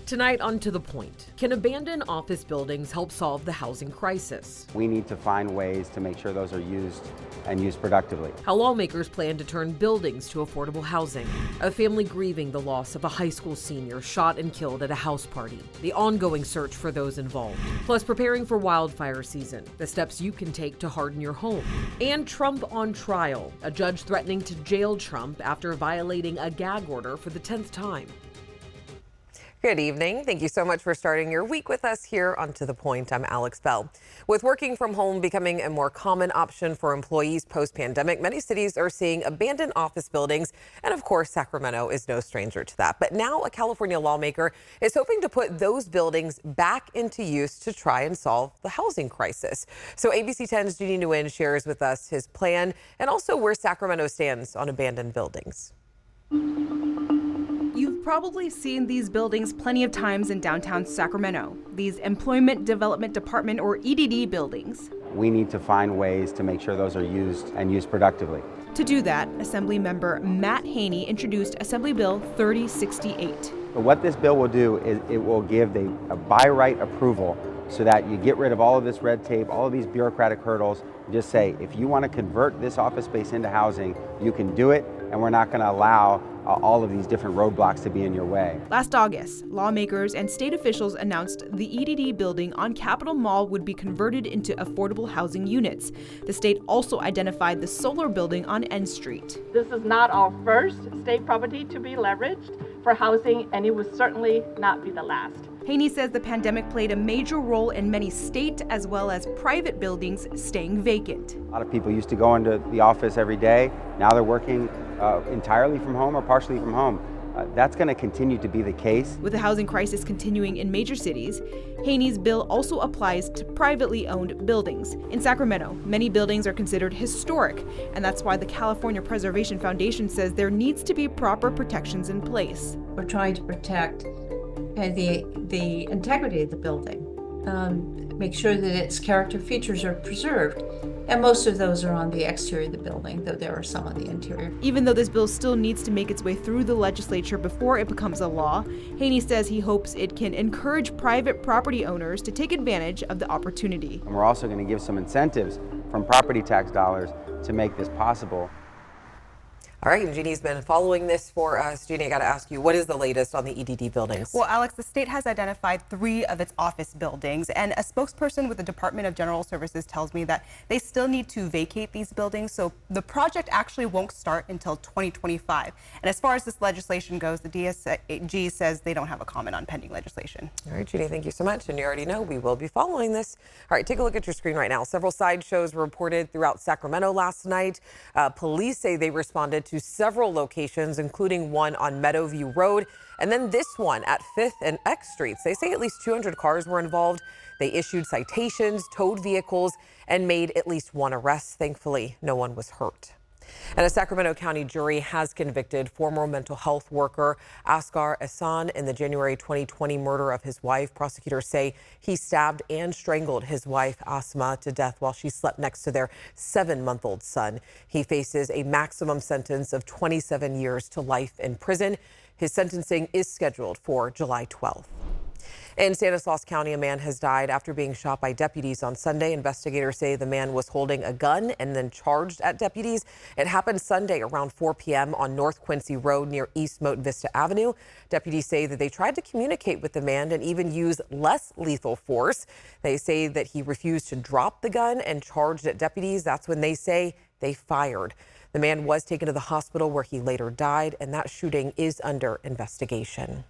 Tonight on To The Point, can abandoned office buildings help solve the housing crisis? We need to find ways to make sure those are used and used productively. How lawmakers plan to turn buildings to affordable housing. A family grieving the loss of a high school senior shot and killed at a house party. The ongoing search for those involved. Plus, preparing for wildfire season. The steps you can take to harden your home. And Trump on trial. A judge threatening to jail Trump after violating a gag order for the 10th time. Good evening. Thank you so much for starting your week with us here on To The Point. I'm Alex Bell. With working from home becoming a more common option for employees post-pandemic, many cities are seeing abandoned office buildings, and of course, Sacramento is no stranger to that. But now a California lawmaker is hoping to put those buildings back into use to try and solve the housing crisis. So ABC 10's Jeannie Nguyen shares with us his plan and also where Sacramento stands on abandoned buildings. You've probably seen these buildings plenty of times in downtown Sacramento, these Employment Development Department or EDD buildings. We need to find ways to make sure those are used and used productively. To do that, Assembly Member Matt Haney introduced Assembly Bill 3068. But what this bill will do is it will give a by right approval so that you get rid of all of this red tape, all of these bureaucratic hurdles. Just say, if you want to convert this office space into housing, you can do it, and we're not going to allow all of these different roadblocks to be in your way. Last August, lawmakers and state officials announced the EDD building on Capitol Mall would be converted into affordable housing units. The state also identified the solar building on N Street. This is not our first state property to be leveraged for housing, and it would certainly not be the last. Haney says the pandemic played a major role in many state as well as private buildings staying vacant. A lot of people used to go into the office every day. Now they're working entirely from home or partially from home. That's going to continue to be the case. With the housing crisis continuing in major cities, Haney's bill also applies to privately owned buildings. In Sacramento, many buildings are considered historic, and that's why the California Preservation Foundation says there needs to be proper protections in place. We're trying to protect the integrity of the building, make sure that its character features are preserved. And most of those are on the exterior of the building, though there are some on the interior. Even though this bill still needs to make its way through the legislature before it becomes a law, Haney says he hopes it can encourage private property owners to take advantage of the opportunity. And we're also going to give some incentives from property tax dollars to make this possible. All right, and Jeannie's been following this for us. Jeannie, I got to ask you, what is the latest on the EDD buildings? Well, Alex, the state has identified 3 of its office buildings, and a spokesperson with the Department of General Services tells me that they still need to vacate these buildings, so the project actually won't start until 2025. And as far as this legislation goes, the DSG says they don't have a comment on pending legislation. All right, Jeannie, thank you so much. And you already know we will be following this. All right, take a look at your screen right now. Several sideshows were reported throughout Sacramento last night. Police say they responded to several locations, including one on Meadowview Road, and then this one at 5th and X Streets. They say at least 200 cars were involved. They issued citations, towed vehicles, and made at least 1 arrest. Thankfully, no one was hurt. And a Sacramento County jury has convicted former mental health worker Asghar Ehsan in the January 2020 murder of his wife. Prosecutors say he stabbed and strangled his wife Asma to death while she slept next to their 7-month-old son. He faces a maximum sentence of 27 years to life in prison. His sentencing is scheduled for July 12th. In Stanislaus County, a man has died after being shot by deputies on Sunday. Investigators say the man was holding a gun and then charged at deputies. It happened Sunday around 4 p.m. on North Quincy Road near East Moat Vista Avenue. Deputies say that they tried to communicate with the man and even use less lethal force. They say that he refused to drop the gun and charged at deputies. That's when they say they fired. The man was taken to the hospital where he later died, and that shooting is under investigation.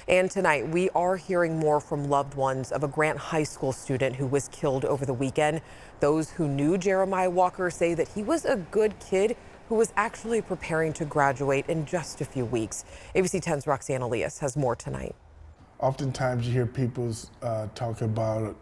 And tonight, we are hearing more from loved ones of a Grant High School student who was killed over the weekend. Those who knew Jeremiah Walker say that he was a good kid who was actually preparing to graduate in just a few weeks. ABC 10's Roxanne Elias has more tonight. Oftentimes you hear people talk about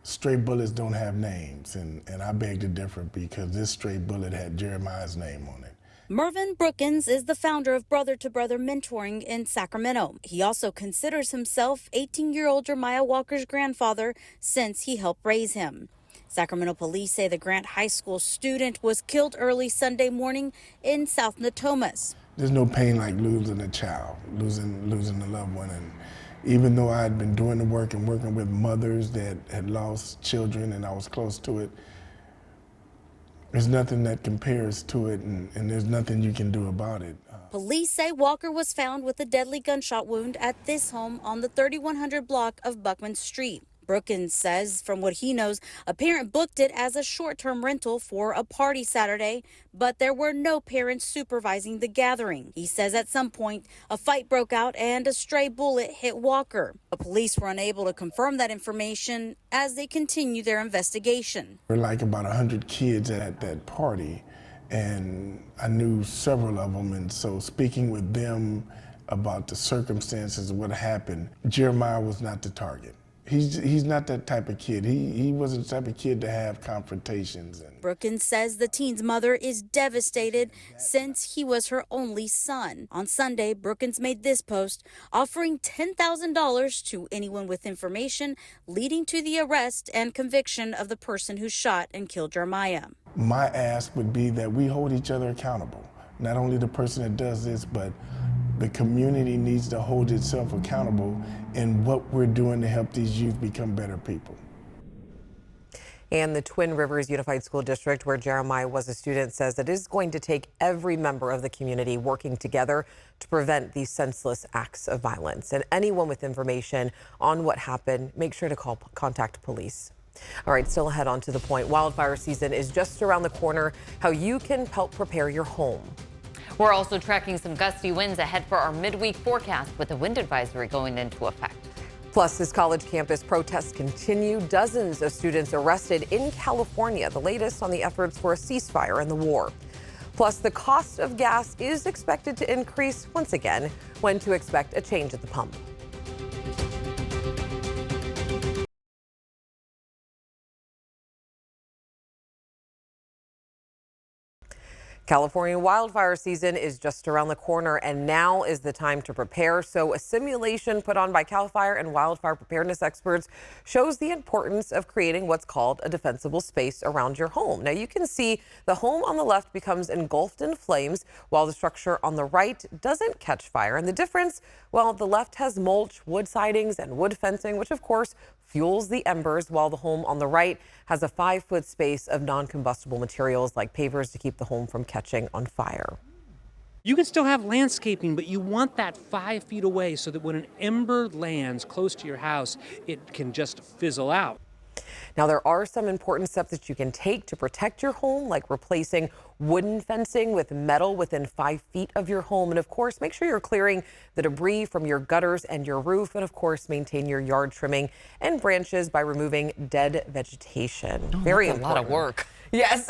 stray bullets don't have names, and I beg to differ because this stray bullet had Jeremiah's name on it. Mervyn Brookins is the founder of Brother to Brother Mentoring in Sacramento. He also considers himself 18-year-old Jeremiah Walker's grandfather since he helped raise him. Sacramento police say the Grant High School student was killed early Sunday morning in South Natomas. There's no pain like losing a child, losing a loved one, even though I had been doing the work and working with mothers that had lost children and I was close to it, there's nothing that compares to it, and there's nothing you can do about it. Police say Walker was found with a deadly gunshot wound at this home on the 3100 block of Buckman Street. Brookins says from what he knows, a parent booked it as a short-term rental for a party Saturday, but there were no parents supervising the gathering. He says at some point, a fight broke out and a stray bullet hit Walker. But police were unable to confirm that information as they continue their investigation. There were like about 100 kids at that party, and I knew several of them, and so speaking with them about the circumstances of what happened, Jeremiah was not the target. He's not that type of kid. He wasn't the type of kid to have confrontations. Brookins says the teen's mother is devastated since he was her only son. On Sunday, Brookins made this post offering $10,000 to anyone with information leading to the arrest and conviction of the person who shot and killed Jeremiah. My ask would be that we hold each other accountable. Not only the person that does this, but the community needs to hold itself accountable in what we're doing to help these youth become better people. And the Twin Rivers Unified School District, where Jeremiah was a student, says it is going to take every member of the community working together to prevent these senseless acts of violence. And anyone with information on what happened, make sure to contact police. All right, still ahead on To the Point. Wildfire season is just around the corner. How you can help prepare your home. We're also tracking some gusty winds ahead for our midweek forecast with a wind advisory going into effect. Plus, as college campus protests continue, dozens of students arrested in California, the latest on the efforts for a ceasefire in the war. Plus, the cost of gas is expected to increase once again. When to expect a change at the pump. California wildfire season is just around the corner, and now is the time to prepare. So a simulation put on by CAL FIRE and wildfire preparedness experts shows the importance of creating what's called a defensible space around your home. Now you can see the home on the left becomes engulfed in flames while the structure on the right doesn't catch fire. And the difference, well, the left has mulch, wood sidings, and wood fencing, which of course fuels the embers, while the home on the right has a 5-foot space of non-combustible materials like pavers to keep the home from catching on fire. You can still have landscaping, but you want that 5 feet away so that when an ember lands close to your house, it can just fizzle out. Now, there are some important steps that you can take to protect your home, like replacing wooden fencing with metal within 5 feet of your home. And of course, make sure you're clearing the debris from your gutters and your roof. And of course, maintain your yard trimming and branches by removing dead vegetation. Very important. A lot of work. Yes.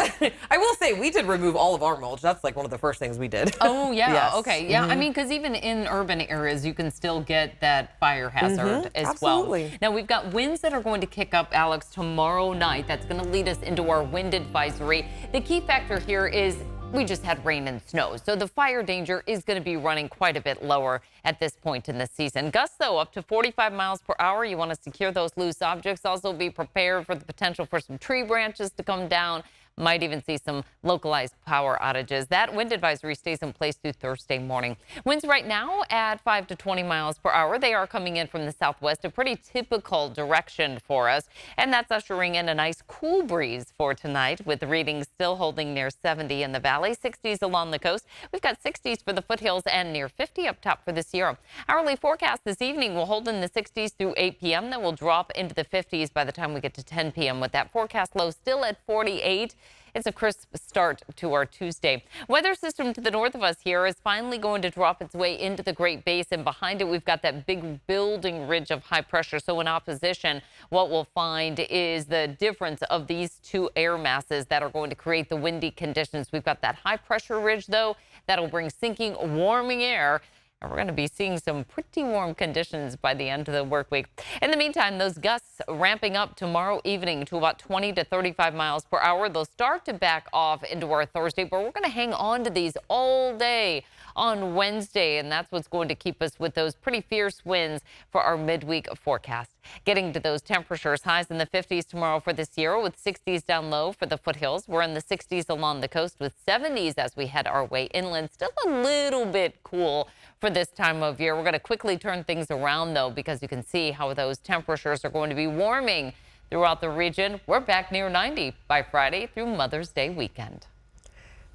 I will say we did remove all of our mulch. That's like one of the first things we did. Oh, yeah. Yes. Okay. Yeah. I mean, because even in urban areas, you can still get that fire hazard as Absolutely. well. Now, we've got winds that are going to kick up, Alex, tomorrow night. That's going to lead us into our wind advisory. The key factor here is we just had rain and snow, so the fire danger is going to be running quite a bit lower at this point in the season. Gusts, though, up to 45 miles per hour. You want to secure those loose objects. Also be prepared for the potential for some tree branches to come down. Might even see some localized power outages. That wind advisory stays in place through Thursday morning. Winds right now at 5 to 20 miles per hour. They are coming in from the southwest, a pretty typical direction for us. And that's ushering in a nice cool breeze for tonight, with readings still holding near 70 in the valley, 60s along the coast. We've got 60s for the foothills and near 50 up top for the Sierra. Hourly forecast this evening will hold in the 60s through 8 p.m. Then we'll drop into the 50s by the time we get to 10 p.m. with that forecast low still at 48. It's a crisp start to our Tuesday. Weather system to the north of us here is finally going to drop its way into the Great Basin. Behind it, we've got that big building ridge of high pressure. So in opposition, what we'll find is the difference of these two air masses that are going to create the windy conditions. We've got that high pressure ridge, though, that'll bring sinking, warming air. And we're going to be seeing some pretty warm conditions by the end of the work week. In the meantime, those gusts ramping up tomorrow evening to about 20 to 35 miles per hour. They'll start to back off into our Thursday, but we're going to hang on to these all day on Wednesday. And that's what's going to keep us with those pretty fierce winds for our midweek forecast. Getting to those temperatures, highs in the 50s tomorrow for the Sierra with 60s down low for the foothills. We're in the 60s along the coast with 70s as we head our way inland. Still a little bit cool for this time of year. We're going to quickly turn things around, though, because you can see how those temperatures are going to be warming throughout the region. We're back near 90 by Friday through Mother's Day weekend.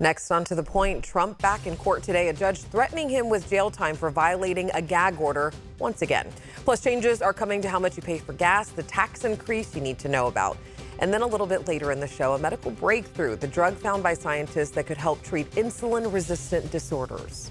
Next, on To the Point, Trump back in court today, a judge threatening him with jail time for violating a gag order once again. Plus, changes are coming to how much you pay for gas, the tax increase you need to know about. And then a little bit later in the show, a medical breakthrough, the drug found by scientists that could help treat insulin-resistant disorders.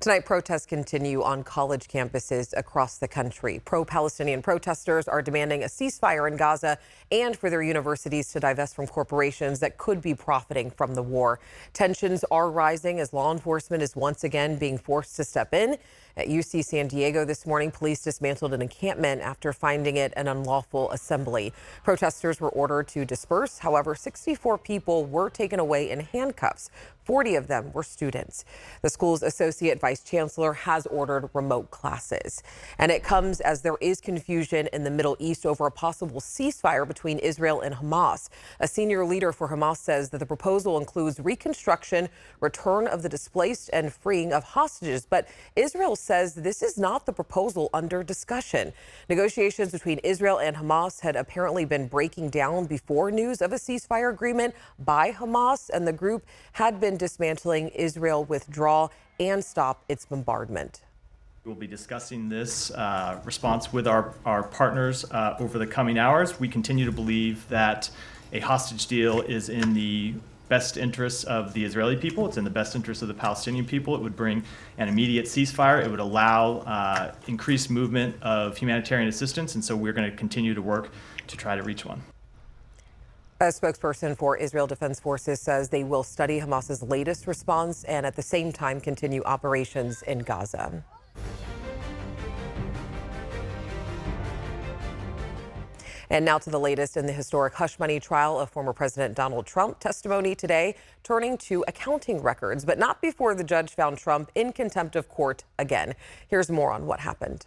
Tonight, protests continue on college campuses across the country. Pro-Palestinian protesters are demanding a ceasefire in Gaza and for their universities to divest from corporations that could be profiting from the war. Tensions are rising as law enforcement is once again being forced to step in. At UC San Diego this morning, police dismantled an encampment after finding it an unlawful assembly. Protesters were ordered to disperse. However, 64 people were taken away in handcuffs. 40 of them were students. The school's associate vice chancellor has ordered remote classes. And it comes as there is confusion in the Middle East over a possible ceasefire between Israel and Hamas. A senior leader for Hamas says that the proposal includes reconstruction, return of the displaced, and freeing of hostages. But Israel says this is not the proposal under discussion. Negotiations between Israel and Hamas had apparently been breaking down before news of a ceasefire agreement by Hamas, and the group had been dismantling Israel withdrawal and stop its bombardment. We'll be discussing this response with our partners over the coming hours. We continue to believe that a hostage deal is in the best interests of the Israeli people. It's in the best interest of the Palestinian people. It would bring an immediate ceasefire. It would allow increased movement of humanitarian assistance. And so we're going to continue to work to try to reach one. A spokesperson for Israel Defense Forces says they will study Hamas's latest response and at the same time continue operations in Gaza. And now to the latest in the historic hush money trial of former President Donald Trump. Testimony today turning to accounting records, but not before the judge found Trump in contempt of court again. Here's more on what happened.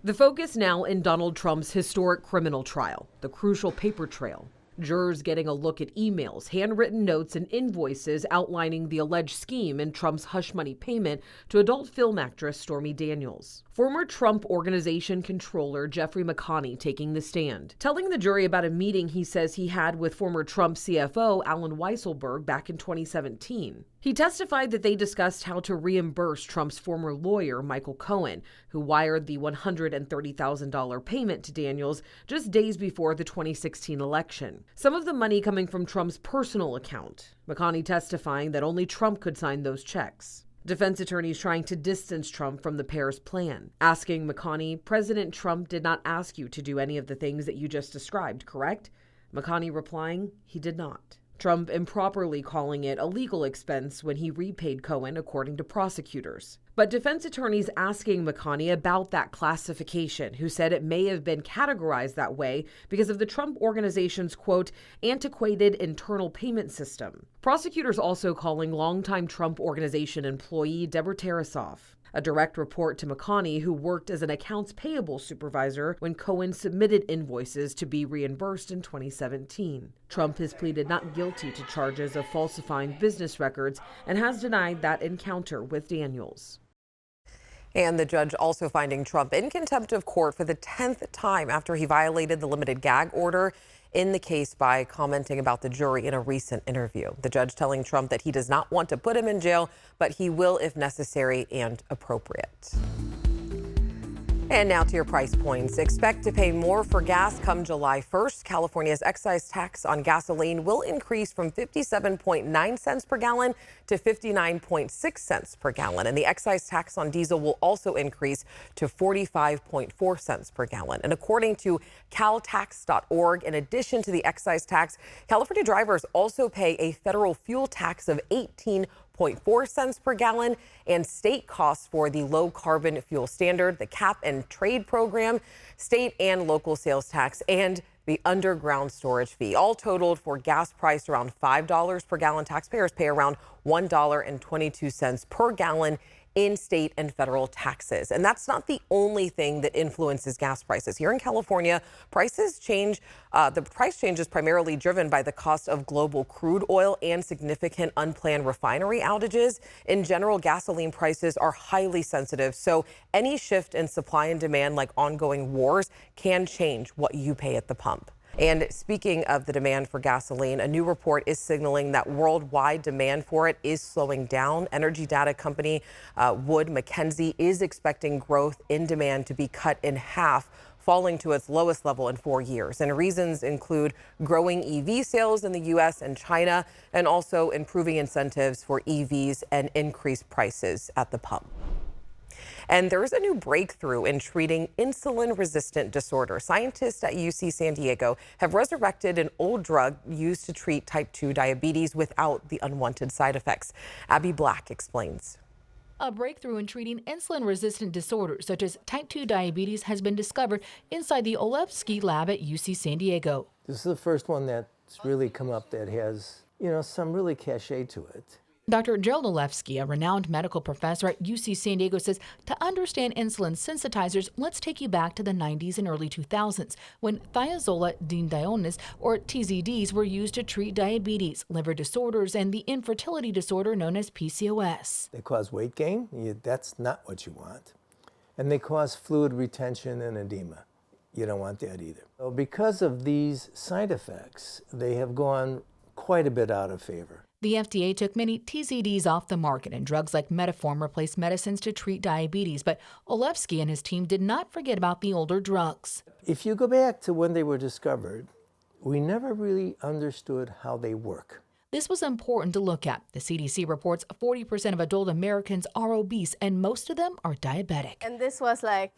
The focus now in Donald Trump's historic criminal trial, the crucial paper trail. Jurors getting a look at emails, handwritten notes, and invoices outlining the alleged scheme in Trump's hush money payment to adult film actress Stormy Daniels. Former Trump Organization controller Jeffrey McConney taking the stand, telling the jury about a meeting he says he had with former Trump CFO Alan Weisselberg back in 2017. He testified that they discussed how to reimburse Trump's former lawyer, Michael Cohen, who wired the $130,000 payment to Daniels just days before the 2016 election. Some of the money coming from Trump's personal account. McConney testifying that only Trump could sign those checks. Defense attorneys trying to distance Trump from the pair's plan, asking McConney, President Trump did not ask you to do any of the things that you just described, correct? McConney replying, he did not. Trump improperly calling it a legal expense when he repaid Cohen, according to prosecutors. But defense attorneys asking McConney about that classification, who said it may have been categorized that way because of the Trump Organization's, quote, antiquated internal payment system. Prosecutors also calling longtime Trump Organization employee Deborah Tarasoff, a direct report to McConney, who worked as an accounts payable supervisor when Cohen submitted invoices to be reimbursed in 2017. Trump has pleaded not guilty to charges of falsifying business records and has denied that encounter with Daniels. And the judge also finding Trump in contempt of court for the 10th time after he violated the limited gag order in the case by commenting about the jury in a recent interview. The judge telling Trump that he does not want to put him in jail, but he will if necessary and appropriate. And now to your price points. Expect to pay more for gas come July 1st. California's excise tax on gasoline will increase from 57.9 cents per gallon to 59.6 cents per gallon. And the excise tax on diesel will also increase to 45.4 cents per gallon. And according to caltax.org, in addition to the excise tax, California drivers also pay a federal fuel tax of 18.4 cents per gallon and state costs for the low carbon fuel standard, the cap and trade program, state and local sales tax, and the underground storage fee. All totaled, for gas priced around $5 per gallon, taxpayers pay around $1.22 per gallon in state and federal taxes. And that's not the only thing that influences gas prices. Here in California, prices change. The price change is primarily driven by the cost of global crude oil and significant unplanned refinery outages. In general, gasoline prices are highly sensitive, so any shift in supply and demand, like ongoing wars, can change what you pay at the pump. And speaking of the demand for gasoline, a new report is signaling that worldwide demand for it is slowing down. Energy data company Wood Mackenzie is expecting growth in demand to be cut in half, falling to its lowest level in 4 years. And reasons include growing EV sales in the U.S. and China, and also improving incentives for EVs and increased prices at the pump. And there's a new breakthrough in treating insulin-resistant disorder. Scientists at UC San Diego have resurrected an old drug used to treat type 2 diabetes without the unwanted side effects. Abby Black explains. A breakthrough in treating insulin-resistant disorders such as type 2 diabetes has been discovered inside the Olevsky lab at UC San Diego. This is the first one that's really come up that has, some really cachet to it. Dr. Gerald Olevsky, a renowned medical professor at UC San Diego, says to understand insulin sensitizers, let's take you back to the 90s and early 2000s when thiazolidinediones, or TZDs, were used to treat diabetes, liver disorders, and the infertility disorder known as PCOS. They cause weight gain. That's not what you want. And they cause fluid retention and edema. You don't want that either. So because of these side effects, they have gone quite a bit out of favor. The FDA took many TZDs off the market, and drugs like Metformin replaced medicines to treat diabetes. But Olevsky and his team did not forget about the older drugs. If you go back to when they were discovered, we never really understood how they work. This was important to look at. The CDC reports 40% of adult Americans are obese, and most of them are diabetic. And this was like,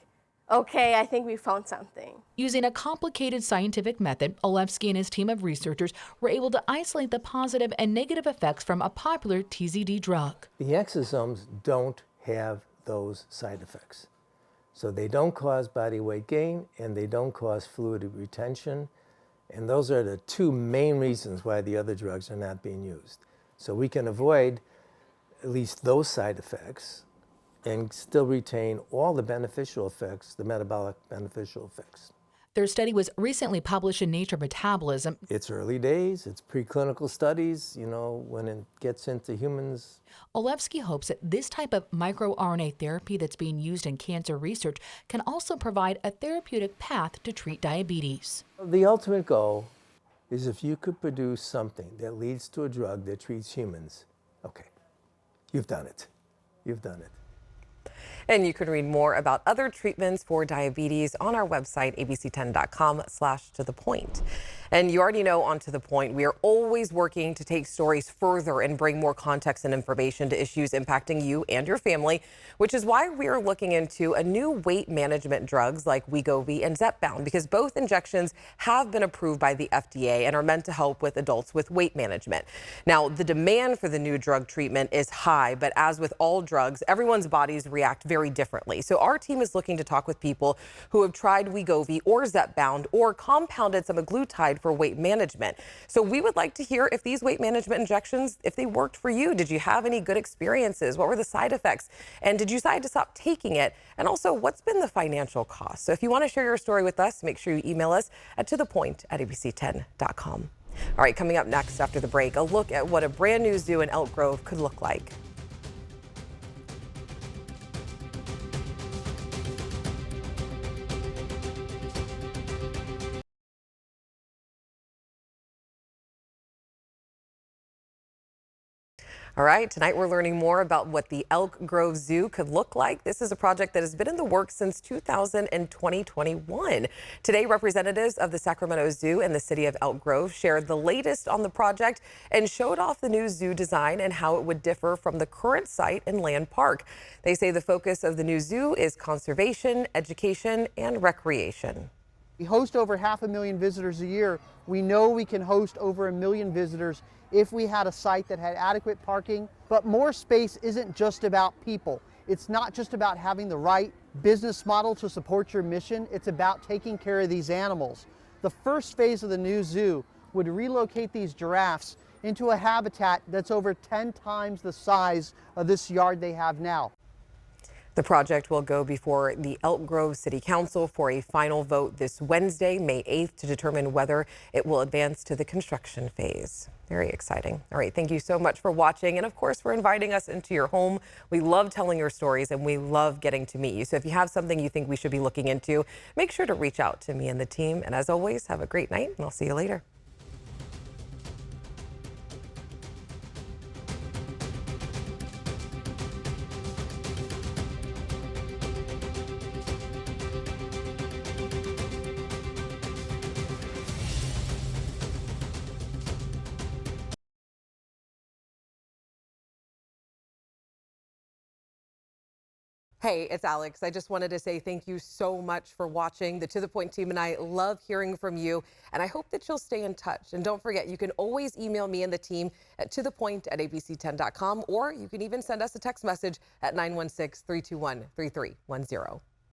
okay, I think we found something. Using a complicated scientific method, Olevsky and his team of researchers were able to isolate the positive and negative effects from a popular TZD drug. The exosomes don't have those side effects. So they don't cause body weight gain and they don't cause fluid retention. And those are the two main reasons why the other drugs are not being used. So we can avoid at least those side effects and still retain all the beneficial effects, the metabolic beneficial effects. Their study was recently published in Nature Metabolism. It's early days, it's preclinical studies, when it gets into humans. Olevsky hopes that this type of microRNA therapy that's being used in cancer research can also provide a therapeutic path to treat diabetes. The ultimate goal is if you could produce something that leads to a drug that treats humans, okay, you've done it. You've done it. And you can read more about other treatments for diabetes on our website, abc10.com/tothepoint. And you already know on To The Point, we are always working to take stories further and bring more context and information to issues impacting you and your family, which is why we are looking into a new weight management drugs like Wegovy and Zepbound, because both injections have been approved by the FDA and are meant to help with adults with weight management. Now, the demand for the new drug treatment is high, but as with all drugs, everyone's bodies react very differently. So our team is looking to talk with people who have tried Wegovy or Zepbound or compounded semaglutide for weight management. So we would like to hear if these weight management injections, if they worked for you. Did you have any good experiences? What were the side effects? And did you decide to stop taking it? And also, what's been the financial cost? So if you want to share your story with us, make sure you email us at tothepoint@abc10.com. All right, coming up next after the break, a look at what a brand new zoo in Elk Grove could look like. All right, tonight we're learning more about what the Elk Grove Zoo could look like. This is a project that has been in the works since 2021. Today, representatives of the Sacramento Zoo and the city of Elk Grove shared the latest on the project and showed off the new zoo design and how it would differ from the current site in Land Park. They say the focus of the new zoo is conservation, education, and recreation. We host over 500,000 visitors a year. We know we can host over 1 million visitors if we had a site that had adequate parking. But more space isn't just about people. It's not just about having the right business model to support your mission. It's about taking care of these animals. The first phase of the new zoo would relocate these giraffes into a habitat that's over 10 times the size of this yard they have now. The project will go before the Elk Grove City Council for a final vote this Wednesday, May 8th, to determine whether it will advance to the construction phase. Very exciting. All right, thank you so much for watching, and of course for inviting us into your home. We love telling your stories and we love getting to meet you. So if you have something you think we should be looking into, make sure to reach out to me and the team. And as always, have a great night, and I'll see you later. Hey, it's Alex. I just wanted to say thank you so much for watching. The To The Point team and I love hearing from you, and I hope that you'll stay in touch. And don't forget, you can always email me and the team at tothepoint@abc10.com, or you can even send us a text message at 916-321-3310.